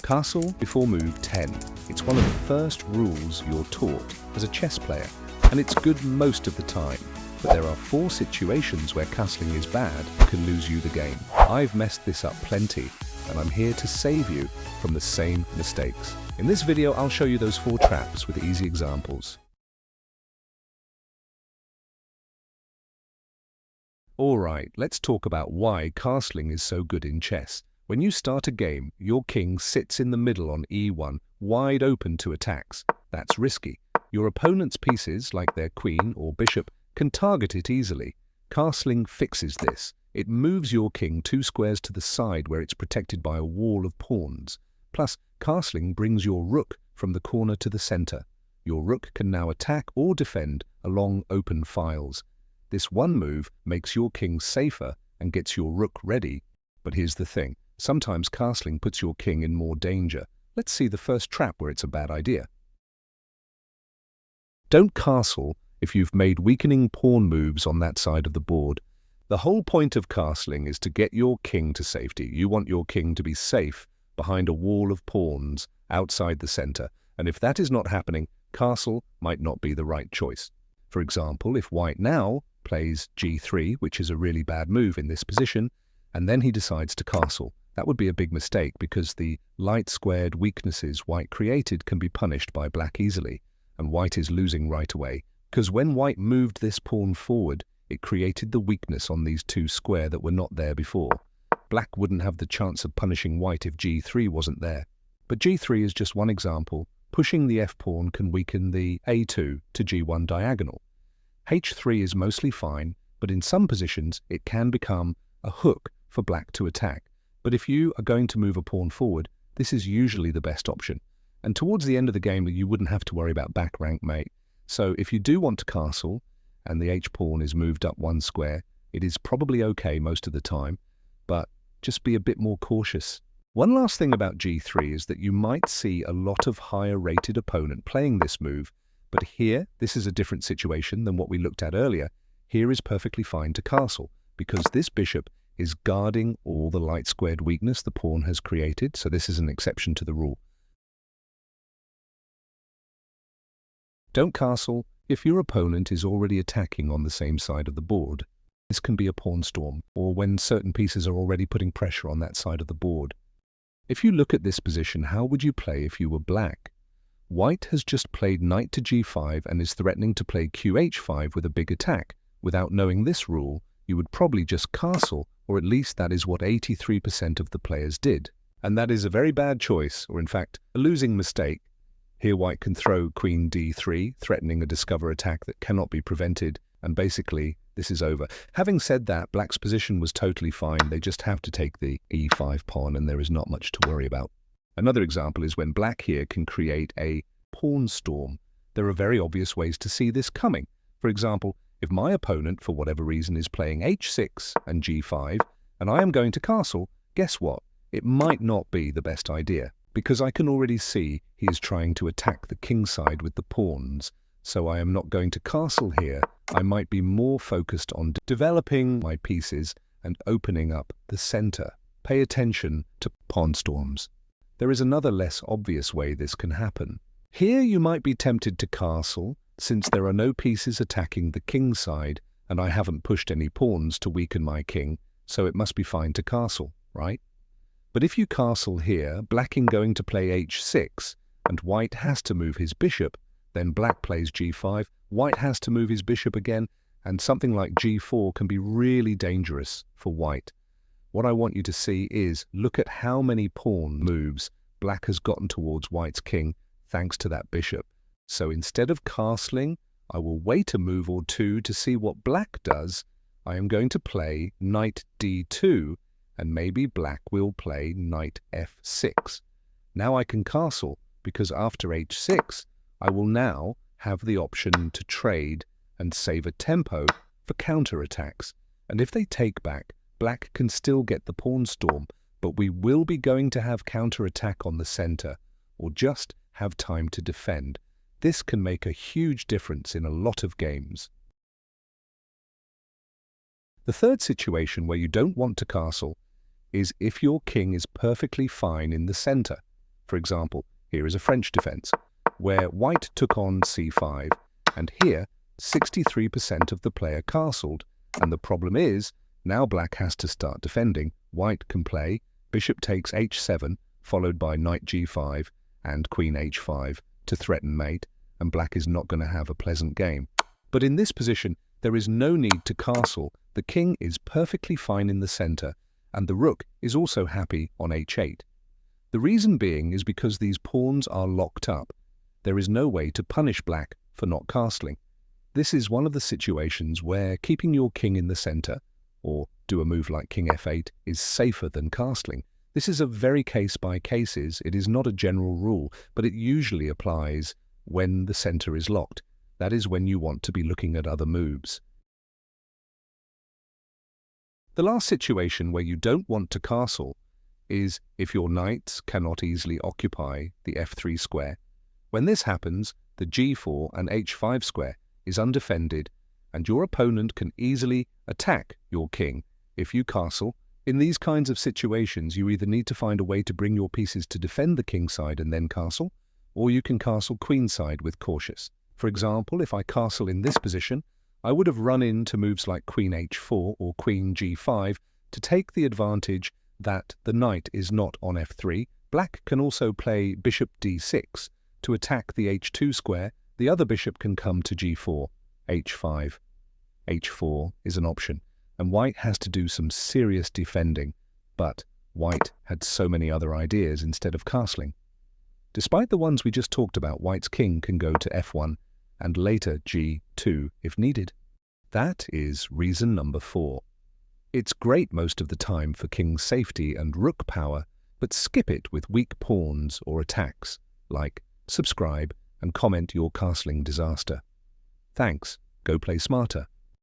Castle before move 10. It's one of the first rules you're taught as a chess player, and it's good most of the time. But there are 4 situations where castling is bad and can lose you the game. I've messed this up plenty, and I'm here to save you from the same mistakes. In this video, I'll show you those 4 traps with easy examples. Alright, let's talk about why castling is so good in chess. When you start a game, your king sits in the middle on e1, wide open to attacks. That's risky. Your opponent's pieces, like their queen or bishop, can target it easily. Castling fixes this. It moves your king 2 squares to the side where it's protected by a wall of pawns. Plus, castling brings your rook from the corner to the center. Your rook can now attack or defend along open files. This one move makes your king safer and gets your rook ready. But here's the thing. Sometimes castling puts your king in more danger. Let's see the first trap where it's a bad idea. Don't castle if you've made weakening pawn moves on that side of the board. The whole point of castling is to get your king to safety. You want your king to be safe behind a wall of pawns outside the center, and if that is not happening, castle might not be the right choice. For example, if white now plays g3, which is a really bad move in this position, and then he decides to castle, that would be a big mistake because the light-squared weaknesses white created can be punished by black easily, and white is losing right away, because when white moved this pawn forward, it created the weakness on these 2 square that were not there before. Black wouldn't have the chance of punishing white if g3 wasn't there. But g3 is just one example. Pushing the f-pawn can weaken the a2 to g1 diagonal. h3 is mostly fine, but in some positions it can become a hook for black to attack. But if you are going to move a pawn forward, this is usually the best option. And towards the end of the game, you wouldn't have to worry about back rank mate. So if you do want to castle, and the h-pawn is moved up 1 square, it is probably okay most of the time, but just be a bit more cautious. One last thing about g3 is that you might see a lot of higher-rated opponent playing this move, but here, this is a different situation than what we looked at earlier. Here is perfectly fine to castle, because this bishop is guarding all the light-squared weakness the pawn has created, so this is an exception to the rule. Don't castle if your opponent is already attacking on the same side of the board. This can be a pawn storm, or when certain pieces are already putting pressure on that side of the board. If you look at this position, how would you play if you were black? White has just played knight to g5 and is threatening to play qh5 with a big attack. Without knowing this rule, you would probably just castle, or at least that is what 83% of the players did. And that is a very bad choice, or in fact, a losing mistake. Here white can throw queen d3, threatening a discover attack that cannot be prevented, and basically, this is over. Having said that, black's position was totally fine. They just have to take the e5 pawn, and there is not much to worry about. Another example is when black here can create a pawn storm. There are very obvious ways to see this coming. For example, if my opponent, for whatever reason, is playing h6 and g5, and I am going to castle, guess what? It might not be the best idea, because I can already see he is trying to attack the king side with the pawns, so I am not going to castle here. I might be more focused on developing my pieces and opening up the center. Pay attention to pawn storms. There is another less obvious way this can happen. Here you might be tempted to castle, since there are no pieces attacking the king side, and I haven't pushed any pawns to weaken my king, so it must be fine to castle, right? But if you castle here, black is going to play h6, and white has to move his bishop, then black plays g5, white has to move his bishop again, and something like g4 can be really dangerous for white. What I want you to see is, look at how many pawn moves black has gotten towards white's king thanks to that bishop. So instead of castling, I will wait a move or 2 to see what black does. I am going to play knight d2, and maybe black will play knight f6. Now I can castle, because after h6, I will now have the option to trade and save a tempo for counterattacks. And if they take back, black can still get the pawn storm, but we will be going to have counterattack on the center, or just have time to defend. This can make a huge difference in a lot of games. The third situation where you don't want to castle is if your king is perfectly fine in the center. For example, here is a French defense, where white took on c5, and here 63% of the player castled, and the problem is, now black has to start defending. White can play bishop takes h7, followed by knight g5 and queen h5 to threaten mate, and black is not going to have a pleasant game. But in this position, there is no need to castle. The king is perfectly fine in the center, and the rook is also happy on h8. The reason being is because these pawns are locked up. There is no way to punish black for not castling. This is one of the situations where keeping your king in the center, or do a move like king f8, is safer than castling. This is a very case by cases. It is not a general rule, but it usually applies when the center is locked. That is when you want to be looking at other moves. The last situation where you don't want to castle is if your knights cannot easily occupy the f3 square. When this happens, the g4 and h5 square is undefended, and your opponent can easily attack your king if you castle. In these kinds of situations, you either need to find a way to bring your pieces to defend the king side and then castle, or you can castle queen side with cautious. For example, if I castle in this position, I would have run into moves like queen h4 or queen g5 to take the advantage that the knight is not on f3. Black can also play bishop d6 to attack the h2 square. The other bishop can come to g4, h5. h4 is an option, and white has to do some serious defending, but white had so many other ideas instead of castling. Despite the ones we just talked about, white's king can go to f1 and later g2 if needed. That is reason number 4. It's great most of the time for king safety and rook power, but skip it with weak pawns or attacks. Like, subscribe, and comment your castling disaster. Thanks. Go play smarter.